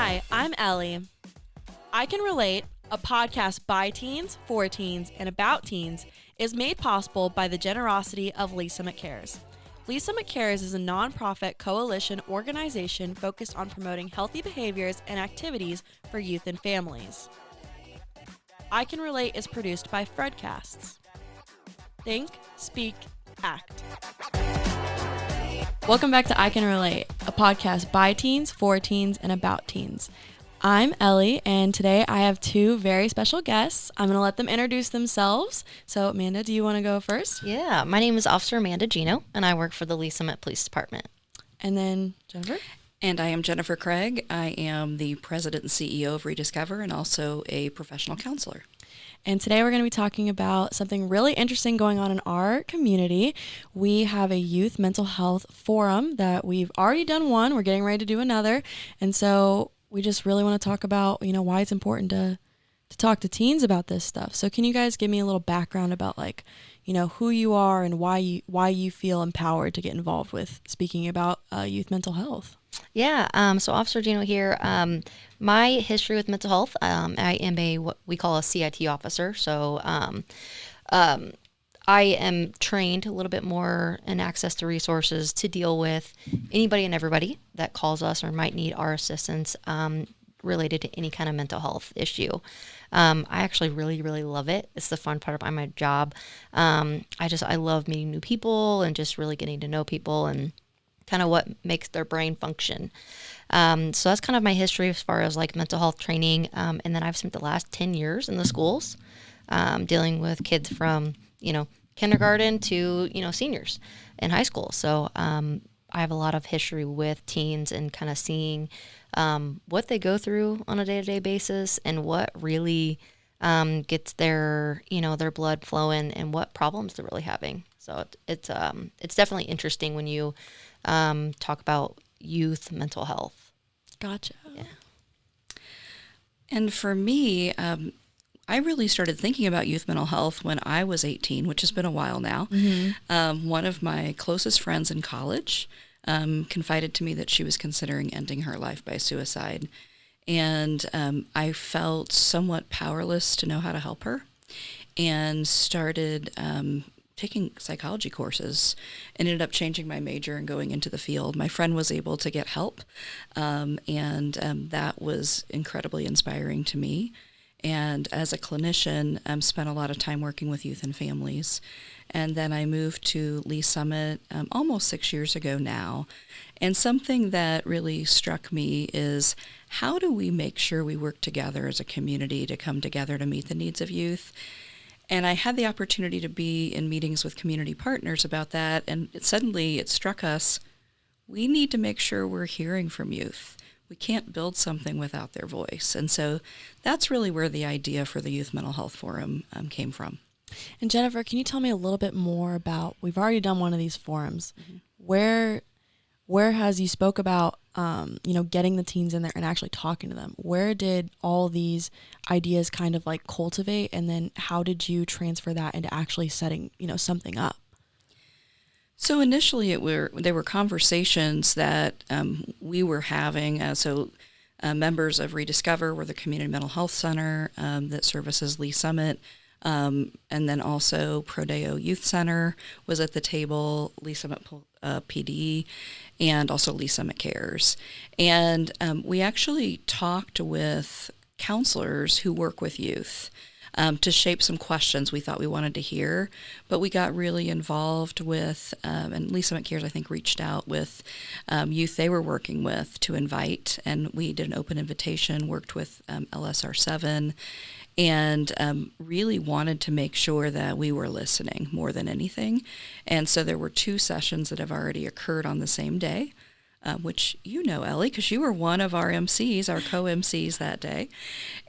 Hi, I'm Ellie. I Can Relate, a podcast by teens, for teens, and about teens, is made possible by the generosity of Lisa McCares. Lisa McCares is a nonprofit coalition organization focused on promoting healthy behaviors and activities for youth and families. I Can Relate is produced by Fredcasts. Think, speak, act. Welcome back to I Can Relate, a podcast by teens, for teens, and about teens. I'm Ellie, and today I have two very special guests. I'm going to let them introduce themselves. So, Amanda, do you want to go first? Yeah, my name is Officer Amanda Geno, and I work for the Lee Summit Police Department. And then Jennifer? And I am Jennifer Craig. I am the president and CEO of ReDiscover and also a professional counselor. And today we're going to be talking about something really interesting going on in our community. We have a youth mental health forum that we've already done one. We're getting ready to do another. And so we just really want to talk about, why it's important to talk to teens about this stuff. So can you guys give me a little background about who you are and why you feel empowered to get involved with speaking about youth mental health? Yeah, so Officer Geno here. My history with mental health, I am what we call a CIT officer. So I am trained a little bit more in access to resources to deal with anybody and everybody that calls us or might need our assistance related to any kind of mental health issue. I actually really, really love it. It's the fun part of my job. I love meeting new people and just really getting to know people and kind of what makes their brain function. So that's kind of my history as far as like mental health training. And then I've spent the last 10 years in the schools dealing with kids from, kindergarten to, seniors in high school. So I have a lot of history with teens and kind of seeing what they go through on a day-to-day basis and what really gets their blood flowing and what problems they're really having. So it's definitely interesting when you talk about youth mental health. Gotcha. Yeah. And for me, I really started thinking about youth mental health when I was 18, which has been a while now. Mm-hmm. One of my closest friends in college confided to me that she was considering ending her life by suicide. And I felt somewhat powerless to know how to help her and started taking psychology courses, ended up changing my major and going into the field. My friend was able to get help, and that was incredibly inspiring to me. And as a clinician, spent a lot of time working with youth and families. And then I moved to Lee Summit almost 6 years ago now. And something that really struck me is how do we make sure we work together as a community to come together to meet the needs of youth? And I had the opportunity to be in meetings with community partners about that, and suddenly it struck us, we need to make sure we're hearing from youth. We can't build something without their voice. And so that's really where the idea for the Youth Mental Health Forum came from. And Jennifer, can you tell me a little bit more about, we've already done one of these forums, where has you spoke about, getting the teens in there and actually talking to them? Where did all these ideas kind of like cultivate, and then how did you transfer that into actually setting, something up? So initially there were conversations that we were having. Members of ReDiscover were the Community Mental Health Center that services Lee Summit. And then also Prodeo Youth Center was at the table, Lee Summit PD, and also Lee Summit Cares. And we actually talked with counselors who work with youth to shape some questions we thought we wanted to hear. But we got really involved with, and Lee Summit Cares, I think, reached out with youth they were working with to invite. And we did an open invitation, worked with LSR7, and really wanted to make sure that we were listening more than anything. And so there were 2 sessions that have already occurred on the same day, which Ellie, because you were one of our MCs, our co-MCs that day.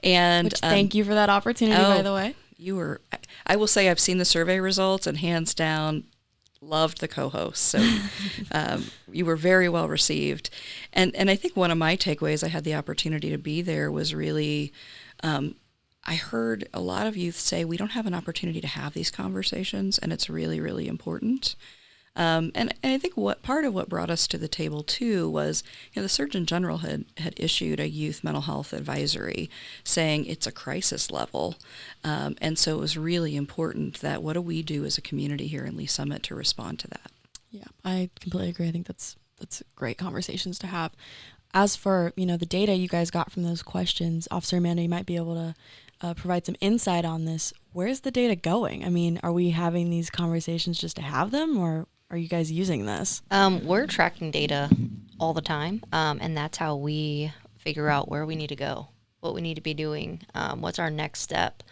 And thank you for that opportunity, by the way. You were, I will say I've seen the survey results and hands down loved the co-host. So you were very well received. And I think one of my takeaways, I had the opportunity to be there, was really I heard a lot of youth say we don't have an opportunity to have these conversations, and it's really, really important. And I think what part of what brought us to the table too was, the Surgeon General had issued a youth mental health advisory saying it's a crisis level. And so it was really important that what do we do as a community here in Lee Summit to respond to that? Yeah, I completely agree. I think that's great conversations to have. As for, the data you guys got from those questions, Officer Amanda, you might be able to provide some insight on this. Where's the data going? I mean, are we having these conversations just to have them, or are you guys using this? We're tracking data all the time, and that's how we figure out where we need to go, what we need to be doing, what's our next step.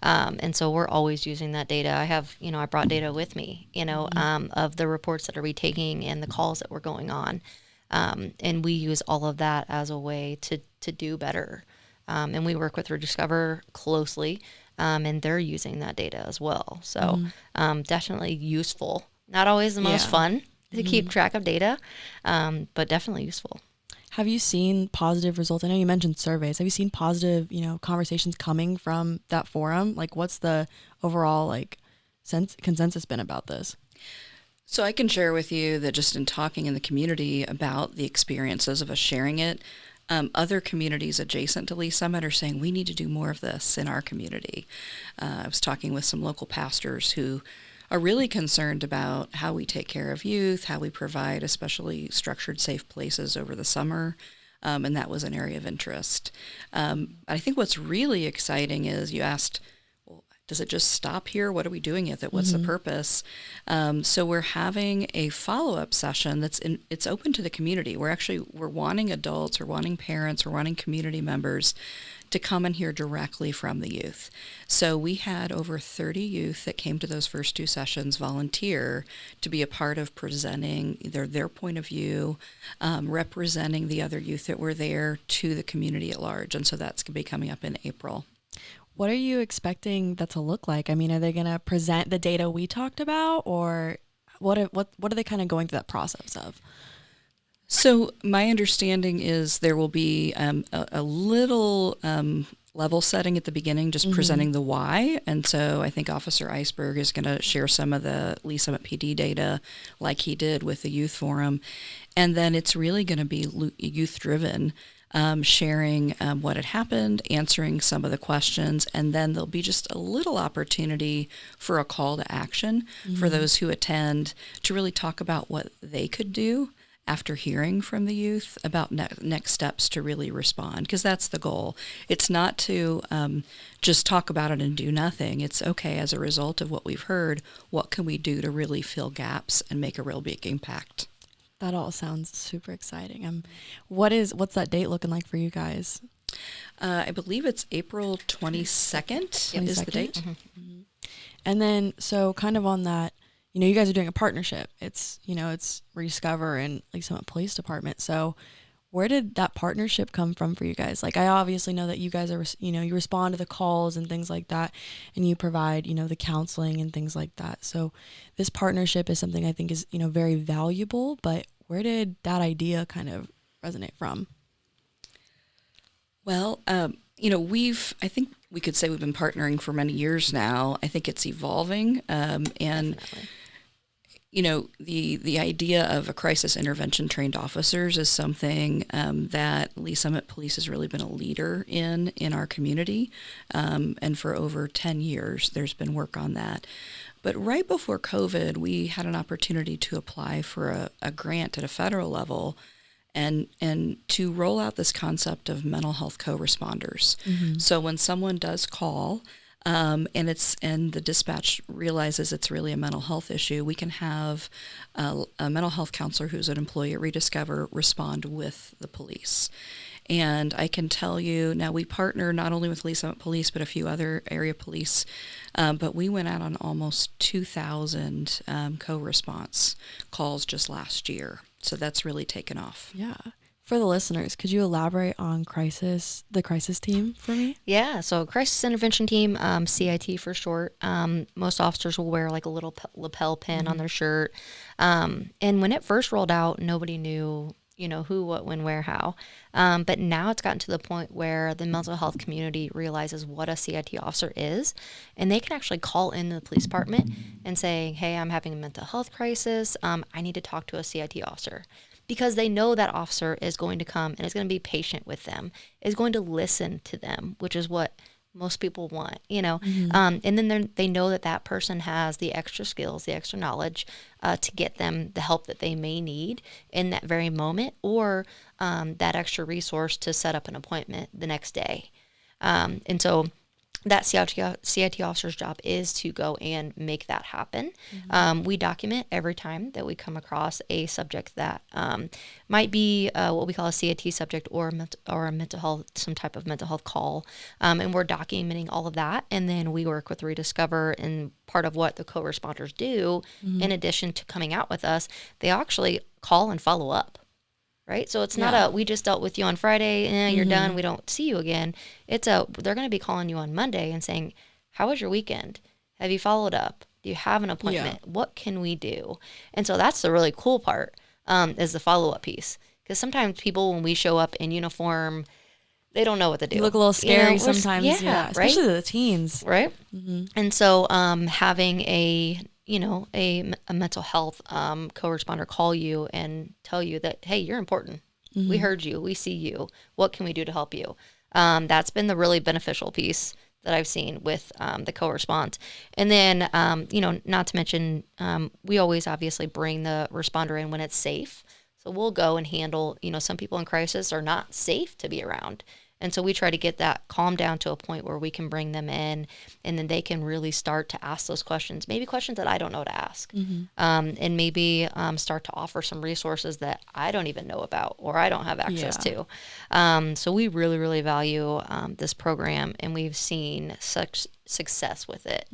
And so we're always using that data. I have, I brought data with me, of the reports that are we taking and the calls that were going on. And we use all of that as a way to do better. And we work with ReDiscover closely, and they're using that data as well. So definitely useful. Not always the most fun to keep track of data, but definitely useful. Have you seen positive results? I know you mentioned surveys. Have you seen positive, conversations coming from that forum? Like, what's the overall, consensus been about this? So I can share with you that just in talking in the community about the experiences of us sharing it, other communities adjacent to Lee Summit are saying we need to do more of this in our community. I was talking with some local pastors who are really concerned about how we take care of youth, how we provide especially structured safe places over the summer, and that was an area of interest. I think what's really exciting is you asked, well, does it just stop here? What are we doing with it? What's the purpose? So we're having a follow-up session it's open to the community. We're wanting adults, we're wanting parents, we're wanting community members to come and hear directly from the youth. So we had over 30 youth that came to those first two sessions volunteer to be a part of presenting their point of view, representing the other youth that were there to the community at large. And so that's going to be coming up in April. What are you expecting that to look like? I mean, are they going to present the data we talked about, or what are they kind of going through that process of? So my understanding is there will be a little level setting at the beginning, just presenting the why. And so I think Officer Iceberg is going to share some of the Lee Summit PD data like he did with the youth forum. And then it's really going to be youth-driven, sharing what had happened, answering some of the questions, and then there'll be just a little opportunity for a call to action for those who attend to really talk about what they could do after hearing from the youth about next steps to really respond, because that's the goal. It's not to just talk about it and do nothing. It's okay, as a result of what we've heard, what can we do to really fill gaps and make a real big impact? That all sounds super exciting. What's that date looking like for you guys? I believe it's April 22nd is the date. And then, so kind of on that, you guys are doing a partnership. It's ReDiscover and Lee Summit Police Department. So where did that partnership come from for you guys? Like, I obviously know that you guys are, you respond to the calls and things like that, and you provide, the counseling and things like that. So this partnership is something I think is, very valuable, but where did that idea kind of resonate from? Well, I think we could say we've been partnering for many years now. I think it's evolving, and Definitely. The idea of a crisis intervention trained officers is something that Lee Summit Police has really been a leader in our community, and for over 10 years there's been work on that. But right before COVID, we had an opportunity to apply for a grant at a federal level and to roll out this concept of mental health co-responders. So when someone does call, and the dispatch realizes it's really a mental health issue, we can have a mental health counselor who's an employee at ReDiscover respond with the police. And I can tell you, now we partner not only with Lee Summit Police, but a few other area police, but we went out on almost 2,000 co-response calls just last year. So that's really taken off. Yeah. For the listeners, could you elaborate on the crisis team for me? Yeah, so crisis intervention team, CIT for short. Most officers will wear like a little lapel pin on their shirt. And when it first rolled out, nobody knew, who, what, when, where, how. But now it's gotten to the point where the mental health community realizes what a CIT officer is, and they can actually call in the police department and say, hey, I'm having a mental health crisis. I need to talk to a CIT officer. Because they know that officer is going to come and is going to be patient with them, is going to listen to them, which is what most people want, and then they know that that person has the extra skills, the extra knowledge to get them the help that they may need in that very moment, or that extra resource to set up an appointment the next day. And so that CIT officer's job is to go and make that happen. We document every time that we come across a subject that might be what we call a CIT subject, or a mental health, some type of mental health call. And we're documenting all of that. And then we work with ReDiscover, and part of what the co-responders do, in addition to coming out with us, they actually call and follow up. Right? So it's not we just dealt with you on Friday, you're done, we don't see you again. They're going to be calling you on Monday and saying, how was your weekend? Have you followed up? Do you have an appointment? Yeah. What can we do? And so that's the really cool part, is the follow-up piece. Because sometimes people, when we show up in uniform, they don't know what to do. You look a little scary sometimes, especially right? the teens. Right? And so having a mental health co-responder call you and tell you that, hey, you're important. We heard you. We see you. What can we do to help you? That's been the really beneficial piece that I've seen with the co-response. And then, not to mention, we always obviously bring the responder in when it's safe. So we'll go and handle, some people in crisis are not safe to be around. And so we try to get that calmed down to a point where we can bring them in, and then they can really start to ask those questions, maybe questions that I don't know to ask, and maybe start to offer some resources that I don't even know about or I don't have access to. So we really, really value this program, and we've seen such success with it.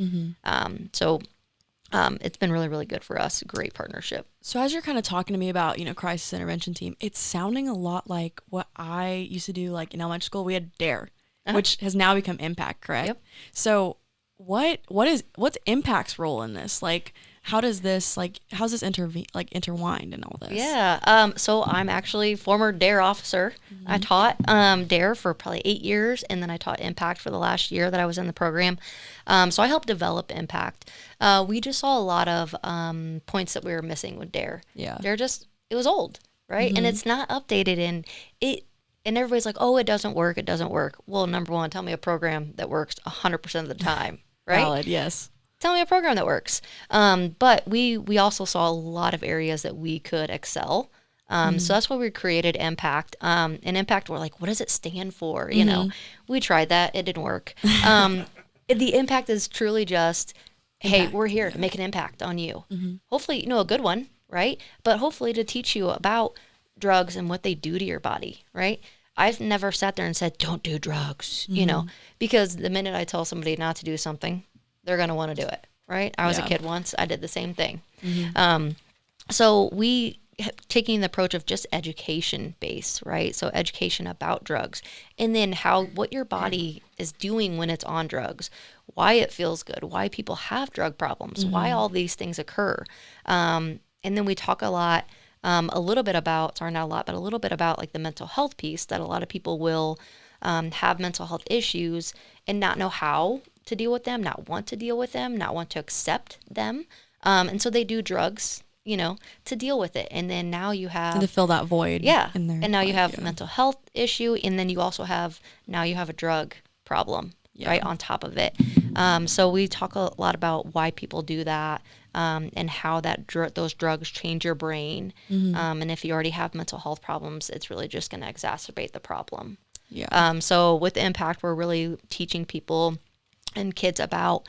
It's been really, really good for us. Great partnership. So as you're kind of talking to me about, crisis intervention team, it's sounding a lot like what I used to do, like in elementary school. We had DARE, which has now become Impact, correct? Yep. So what's Impact's role in this? Like, how does this, how's this intertwined in all this? Yeah. So I'm actually former DARE officer. I taught DARE for probably 8 years, and then I taught Impact for the last year that I was in the program. So I helped develop Impact. We just saw a lot of points that we were missing with DARE. Yeah. It was old, right? And it's not updated, and everybody's like, oh, it doesn't work. It doesn't work. Well, number one, tell me a program that works 100% of the time, right? Valid, yes. Tell me a program that works. But we also saw a lot of areas that we could excel. So that's why we created Impact. And Impact, we're like, what does it stand for? We tried that. It didn't work. The impact is truly just, hey, we're here to make an impact on you. Hopefully, a good one, right? But hopefully to teach you about drugs and what they do to your body, right? I've never sat there and said, don't do drugs, because the minute I tell somebody not to do something, they're going to want to do it, right? I was a kid once. I did the same thing. So we taking the approach of just education based, right? So education about drugs, and then what your body is doing when it's on drugs, why it feels good, why people have drug problems, why all these things occur. And then we talk a little bit about like the mental health piece, that a lot of people will have mental health issues and not know how to deal with them, not want to deal with them, not want to accept them. And so they do drugs, to deal with it. And then now you have to fill that void. Yeah. In there. And now you have a mental health issue. And then you also have a drug problem, right, on top of it. So we talk a lot about why people do that, and how those drugs change your brain. And if you already have mental health problems, it's really just going to exacerbate the problem. Yeah. So with Impact, we're really teaching people and kids about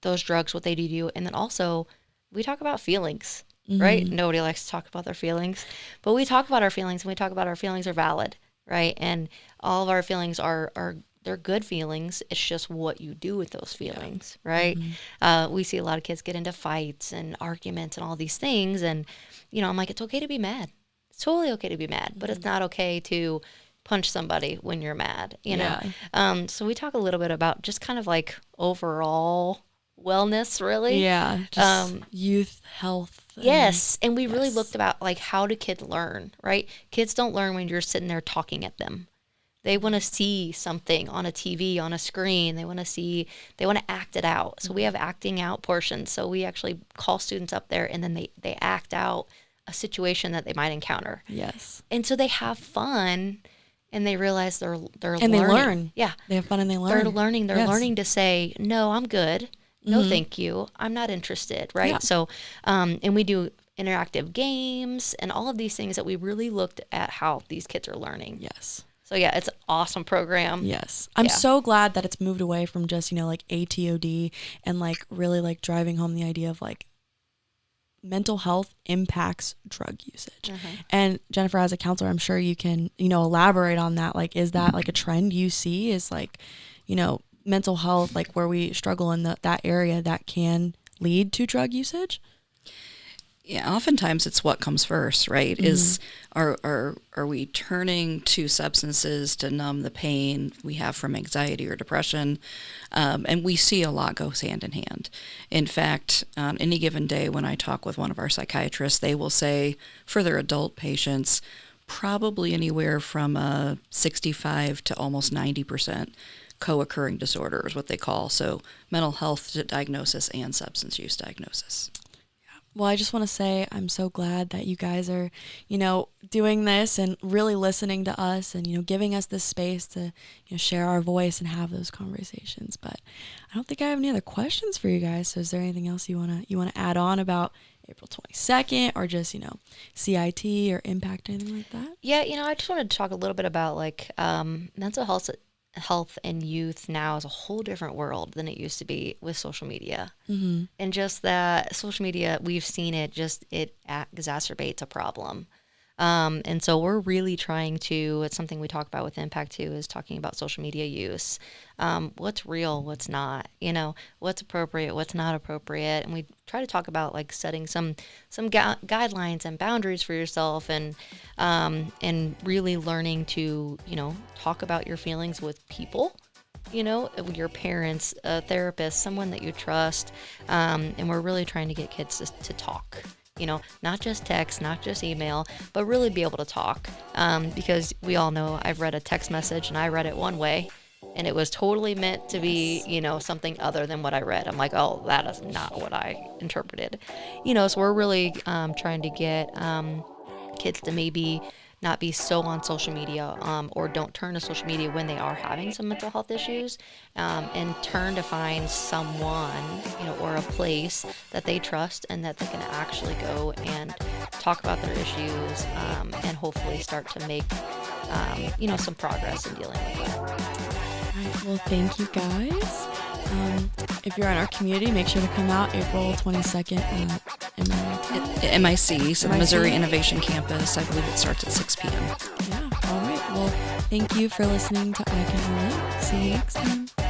those drugs, what they do to you. And then also we talk about feelings, right? Nobody likes to talk about their feelings, but we talk about our feelings, and we talk about our feelings are valid, right? And all of our feelings they're good feelings. It's just what you do with those feelings, right? We see a lot of kids get into fights and arguments and all these things. And, I'm like, it's okay to be mad. It's totally okay to be mad, but it's not okay to punch somebody when you're mad, So we talk a little bit about just kind of like overall wellness, really. Yeah. Just youth health Yes, and we really yes. looked about like how do kids learn, right? Kids don't learn when you're sitting there talking at them. They want to see something on a TV, on a screen. They want to act it out. So we have acting out portions. So we actually call students up there and then they act out a situation that they might encounter. Yes. And so they have fun and they realize they're And learning. they learn. Yeah. They have fun and they learn. They're learning. They're Yes. learning to say, no, I'm good. No, thank you. I'm not interested. Right. Yeah. So, and we do interactive games and all of these things that we really looked at how these kids are learning. Yes. So yeah, it's an awesome program. Yes. I'm Yeah. so glad that it's moved away from just, like ATOD and like really like driving home the idea of like mental health impacts drug usage. And Jennifer, as a counselor, I'm sure you can, elaborate on that. Like, is that like a trend you see is like, mental health, like where we struggle in that area that can lead to drug usage? Yeah, oftentimes it's what comes first, right? Is are we turning to substances to numb the pain we have from anxiety or depression? And we see a lot goes hand in hand. In fact, on any given day when I talk with one of our psychiatrists, they will say for their adult patients, probably anywhere from a 65 to almost 90% co-occurring disorder is what they call. So mental health diagnosis and substance use diagnosis. Well, I just want to say I'm so glad that you guys are, doing this and really listening to us and, giving us this space to, share our voice and have those conversations. But I don't think I have any other questions for you guys. So is there anything else you want to add on about April 22nd or just, CIT or impact, anything like that? Yeah, I just wanted to talk a little bit about like mental health and youth now is a whole different world than it used to be with social media. And just that social media, we've seen it exacerbates a problem. And so we're really trying to, it's something we talk about with Impact too, is talking about social media use. What's real, what's not, what's appropriate, what's not appropriate. And we try to talk about like setting some guidelines and boundaries for yourself and really learning to, talk about your feelings with people, your parents, a therapist, someone that you trust. And we're really trying to get kids to talk. Not just text, not just email, but really be able to talk. Because we all know I've read a text message and I read it one way and it was totally meant to be, something other than what I read. I'm like, oh, that is not what I interpreted. So we're really trying to get kids to maybe not be so on social media or don't turn to social media when they are having some mental health issues and turn to find someone, or a place that they trust and that they can actually go and talk about their issues and hopefully start to make, some progress in dealing with it. All right. Well, thank you guys. If you're in our community, make sure to come out April 22nd at MIC, so the MIC. Missouri Innovation Campus. I believe it starts at 6 p.m. Yeah. All right. Well, thank you for listening to I Can Relate. See you next time.